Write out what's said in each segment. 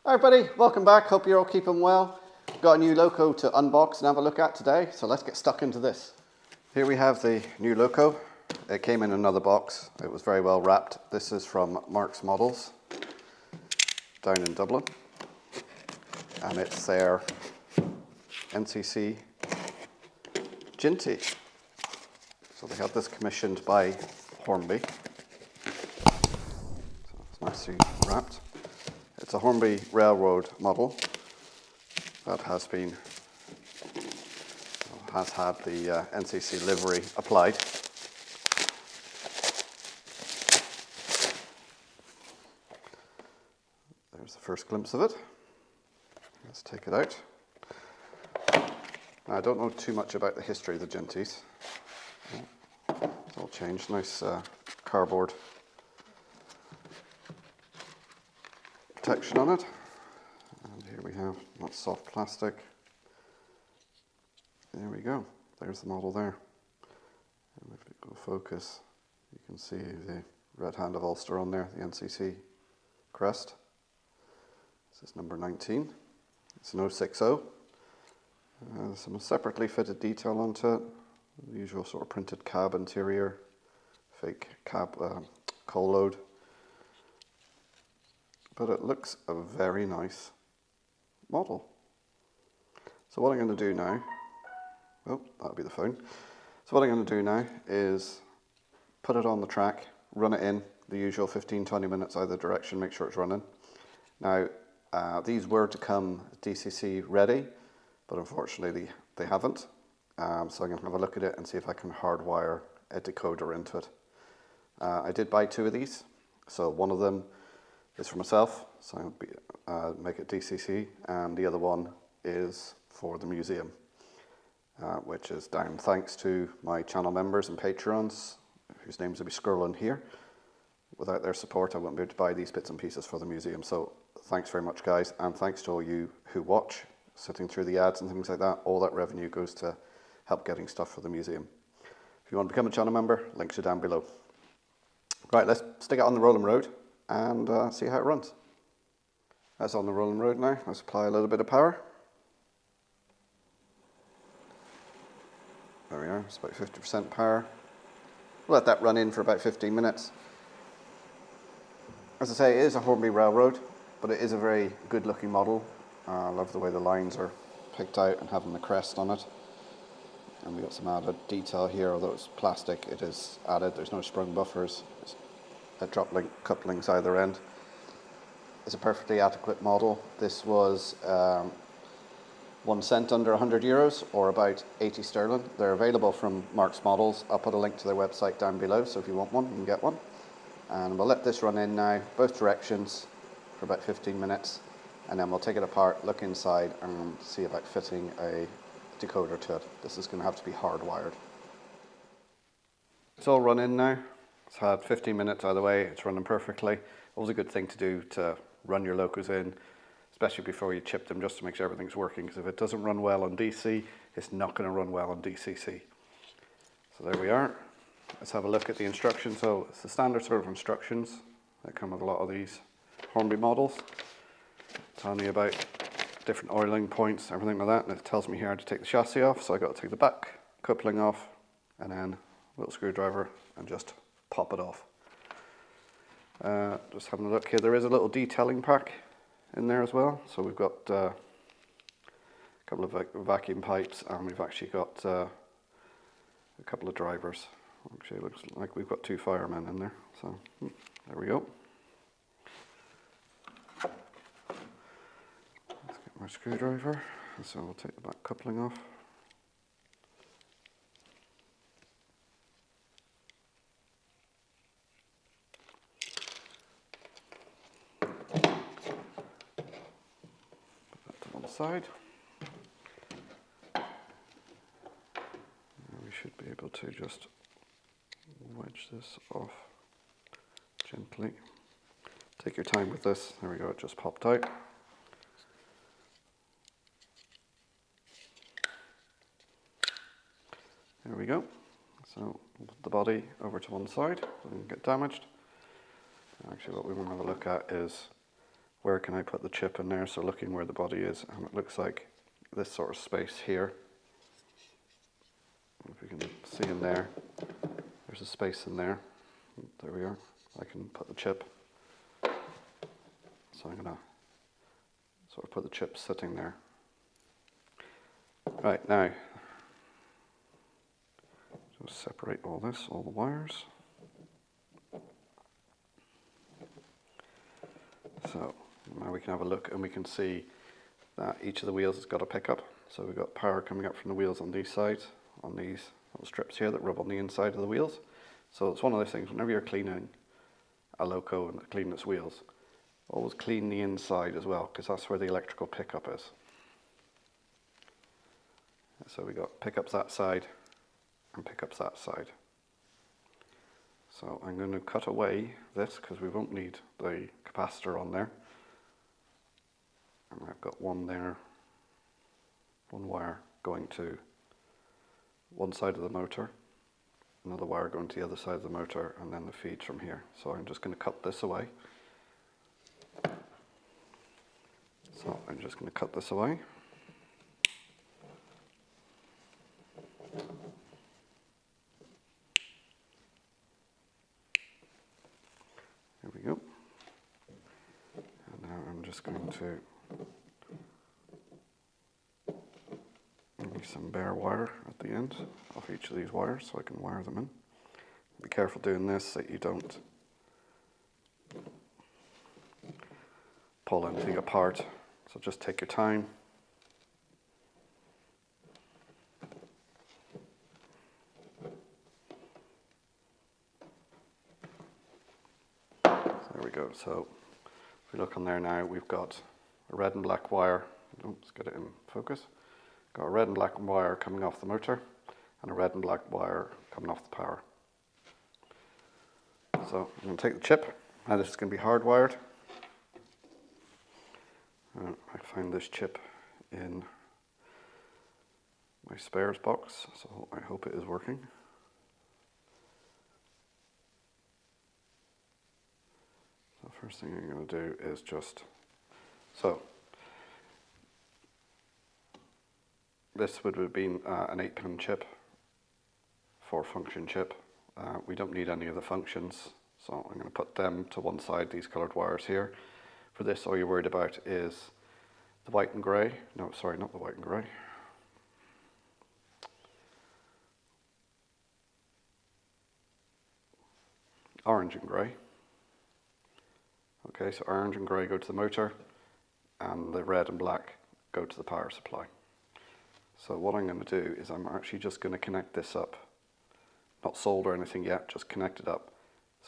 Hi everybody, welcome back. Hope you're all keeping well. Got a new loco to unbox and have a look at today, so let's get stuck into this. Here we have the new loco. It came in another box. It was very well wrapped. This is from Mark's Models down in Dublin, and it's their NCC Ginty. So they had this commissioned by Hornby. So it's nicely wrapped. It's a Hornby Railroad model that has had the NCC livery applied. There's the first glimpse of it. Let's take it out. Now, I don't know too much about the history of the Gintys. It's all changed. Nice cardboard protection on it. And here we have that soft plastic. There we go. There's the model there. And if it go focus, you can see the red hand of Ulster on there, the NCC crest. This is number 19. It's an 060. Some separately fitted detail onto it. The usual sort of printed cab interior, fake cab coal load. But it looks a very nice model. So what I'm going to do now, oh, that'll be the phone. So what I'm going to do now is put it on the track, run it in, the usual 15-20 minutes either direction, make sure it's running. Now, these were to come DCC ready, but unfortunately they haven't. So I'm going to have a look at it and see if I can hardwire a decoder into it. I did buy 2 of these, so one of them is for myself, so I'll make it DCC, and the other one is for the museum, which is down thanks to my channel members and patrons, whose names will be scrolling here. Without their support, I wouldn't be able to buy these bits and pieces for the museum, so thanks very much, guys, and thanks to all you who watch, sitting through the ads and things like that. All that revenue goes to help getting stuff for the museum. If you want to become a channel member, links are down below. Right, let's stick it on the rolling road and see how it runs. That's on the rolling road now. Let's apply a little bit of power. There we are, it's about 50% power. We'll let that run in for about 15 minutes. As I say, it is a Hornby Railroad, but it is a very good looking model. I love the way the lines are picked out and having the crest on it. And we've got some added detail here, although it's plastic, it is added. There's no sprung buffers. It's a drop link couplings either end. It's a perfectly adequate model. This was 1 cent under €100 or about 80 sterling. They're available from Mark's Models. I'll put a link to their website down below, so if you want one, you can get one. And we'll let this run in now, both directions, for about 15 minutes. And then we'll take it apart, look inside, and see about fitting a decoder to it. This is going to have to be hardwired. It's all run in now. It's had 15 minutes either way. It's running perfectly. Always a good thing to do to run your locos in, especially before you chip them, just to make sure everything's working. Because if it doesn't run well on DC, it's not going to run well on DCC. So there we are. Let's have a look at the instructions. So it's the standard sort of instructions that come with a lot of these Hornby models. Telling me about different oiling points, everything like that, and it tells me here how to take the chassis off. So I got to take the back coupling off, and then a little screwdriver and just pop it off. Just having a look here, there is a little detailing pack in there as well. So we've got a couple of vacuum pipes, and we've actually got a couple of drivers. Actually, it looks like we've got 2 firemen in there. So there we go. Let's get my screwdriver. So we'll take the back coupling off. Side. We should be able to just wedge this off gently. Take your time with this. There we go, it just popped out. There we go. So we'll put the body over to one side so it doesn't get damaged. Actually, what we want to have a look at is where can I put the chip in there, so looking where the body is, and it looks like this sort of space here. If you can see in there, there's a space in there. There we are. I can put the chip. So I'm going to sort of put the chip sitting there. Right, now, just separate all this, all the wires. So now we can have a look and we can see that each of the wheels has got a pickup. So we've got power coming up from the wheels on these sides, on these little strips here that rub on the inside of the wheels. So it's one of those things, whenever you're cleaning a loco and cleaning its wheels, always clean the inside as well, because that's where the electrical pickup is. So we got pickups that side and pickups that side. So I'm going to cut away this because we won't need the capacitor on there. And I've got one there, one wire going to one side of the motor, another wire going to the other side of the motor, and then the feeds from here. So I'm just going to cut this away. So I'm just going to cut this away. There we go. And now I'm just going to use some bare wire at the end of each of these wires so I can wire them in. Be careful doing this so that you don't pull anything apart. So just take your time. There we go. So if we look on there now, we've got a red and black wire. Let's get it in focus. Got a red and black wire coming off the motor and a red and black wire coming off the power. So I'm going to take the chip, and this is going to be hardwired. I found this chip in my spares box, so I hope it is working. So first thing I'm going to do is this would have been an 8-pin chip, 4-function chip. We don't need any of the functions, so I'm going to put them to one side, these coloured wires here. For this, all you're worried about is the white and grey. No, sorry, not the white and grey. Orange and grey. Okay, so orange and grey go to the motor, and the red and black go to the power supply. So what I'm going to do is I'm actually just going to connect this up. Not solder anything yet, just connect it up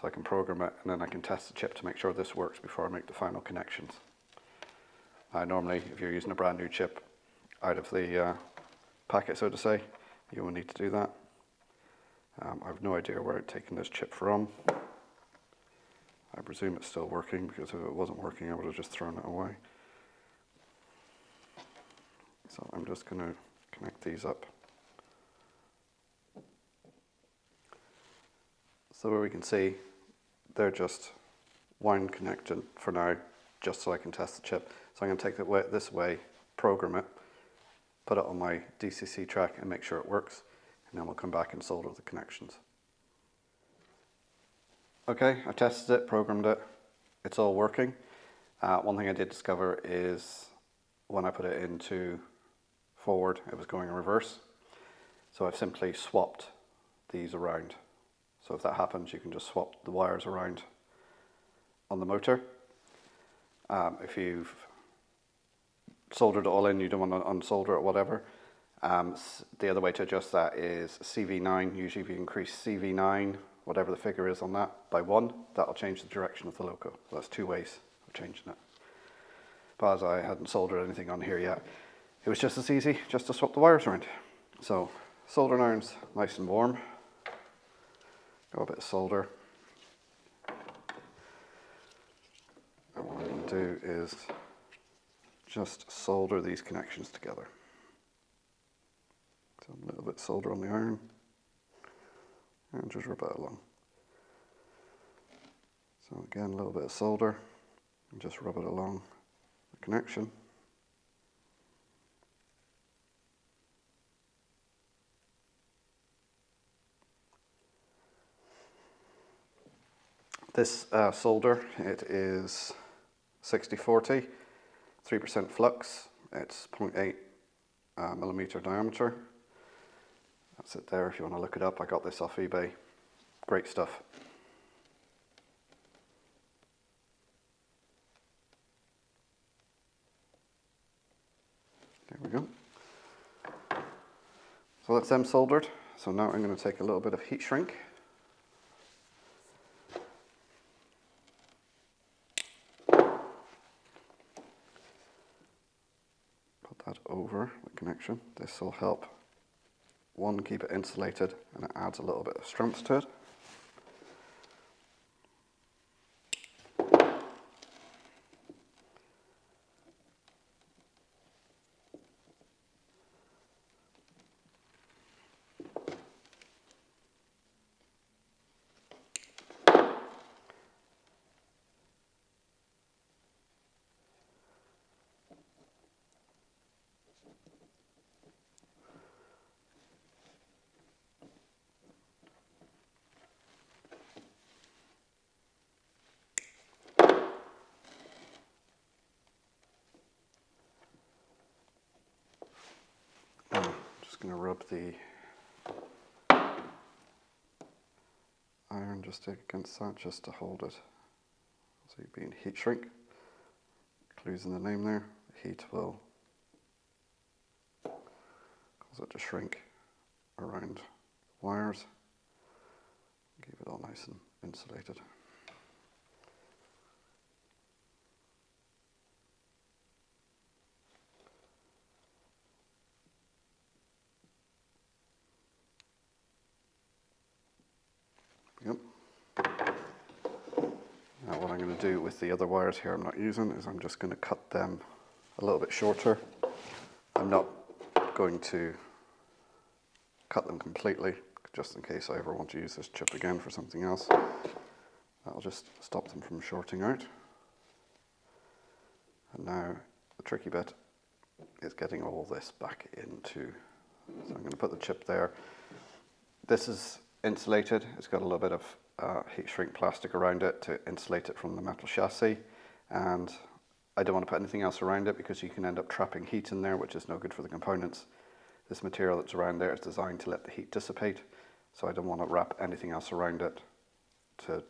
so I can program it, and then I can test the chip to make sure this works before I make the final connections. Normally, if you're using a brand new chip out of the packet, so to say, you will need to do that. I have no idea where I'd taken this chip from. I presume it's still working, because if it wasn't working I would have just thrown it away. So I'm just going to connect these up. So where we can see, they're just wind connected for now, just so I can test the chip. So I'm going to take it this way, program it, put it on my DCC track and make sure it works, and then we'll come back and solder the connections. Okay, I tested it, programmed it, it's all working. One thing I did discover is when I put it into forward, it was going in reverse. So I've simply swapped these around. So if that happens, you can just swap the wires around on the motor. If you've soldered it all in, you don't want to unsolder it, whatever. The other way to adjust that is CV9. Usually if you increase CV9, whatever the figure is on that, by 1, that'll change the direction of the loco. So that's 2 ways of changing it. But as I hadn't soldered anything on here yet, it was just as easy just to swap the wires around. So soldering iron's nice and warm. Got a bit of solder. And what I'm going to do is just solder these connections together. So a little bit of solder on the iron and just rub it along. So again, a little bit of solder and just rub it along the connection. This solder, it is 6040, 3% flux, it's 0.8 millimeter diameter. That's it there if you want to look it up. I got this off eBay. Great stuff. There we go. So that's them soldered. So now I'm going to take a little bit of heat shrink. That over the connection. This will help, one, keep it insulated, and it adds a little bit of strength to it. Just going to rub the iron just against that, just to hold it. So you're being heat shrink. Clues in the name there. The heat will cause it to shrink around wires. Keep it all nice and insulated. Yep. Now what I'm going to do with the other wires here I'm not using is I'm just going to cut them a little bit shorter. I'm not going to cut them completely, just in case I ever want to use this chip again for something else. That'll just stop them from shorting out. And now the tricky bit is getting all this back into, so I'm going to put the chip there. This is insulated. It's got a little bit of heat shrink plastic around it to insulate it from the metal chassis, and I don't want to put anything else around it because you can end up trapping heat in there, which is no good for the components. This material that's around there is designed to let the heat dissipate, so I don't want to wrap anything else around it to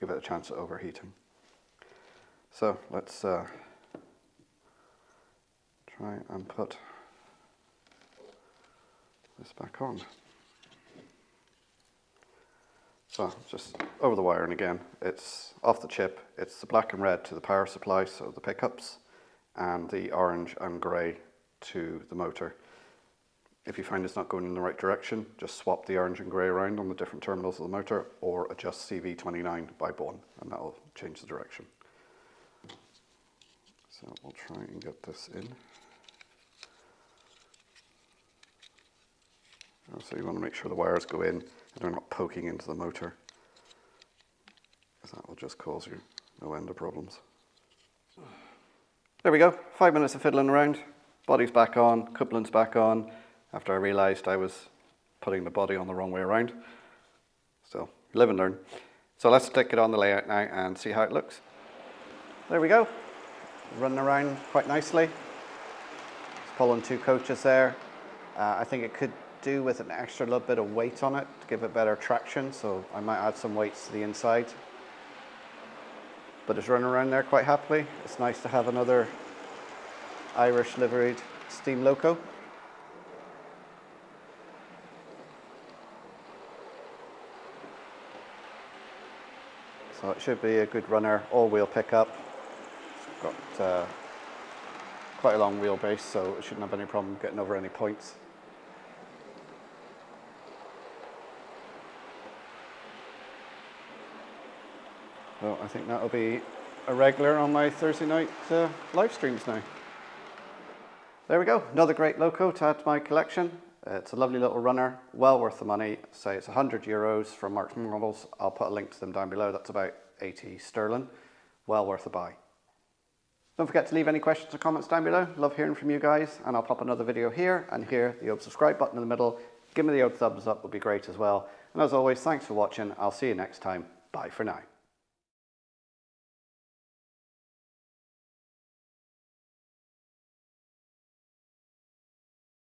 give it a chance of overheating. So let's try and put this back on. So just over the wiring again, it's off the chip, it's the black and red to the power supply, so the pickups, and the orange and grey to the motor. If you find it's not going in the right direction, just swap the orange and grey around on the different terminals of the motor, or adjust CV29 by 1, and that'll change the direction. So we'll try and get this in. So you want to make sure the wires go in and they're not poking into the motor, because that will just cause you no end of problems. There we go, 5 minutes of fiddling around, body's back on, coupling's back on, after I realised I was putting the body on the wrong way around. So, live and learn. So let's stick it on the layout now and see how it looks. There we go, running around quite nicely. It's pulling 2 coaches there. I think it could do with an extra little bit of weight on it to give it better traction, so I might add some weights to the inside. But it's running around there quite happily. It's nice to have another Irish liveried steam loco. So it should be a good runner, all-wheel pickup. It's got quite a long wheelbase, so it shouldn't have any problem getting over any points. So I think that'll be a regular on my Thursday night live streams now. There we go, another great loco to add to my collection. It's a lovely little runner, well worth the money. Say it's €100 from Marks Models. I'll put a link to them down below. That's about 80 sterling. Well worth a buy. Don't forget to leave any questions or comments down below. Love hearing from you guys, and I'll pop another video here and here, the old subscribe button in the middle. Give me the old thumbs up would be great as well. And as always, thanks for watching. I'll see you next time. Bye for now.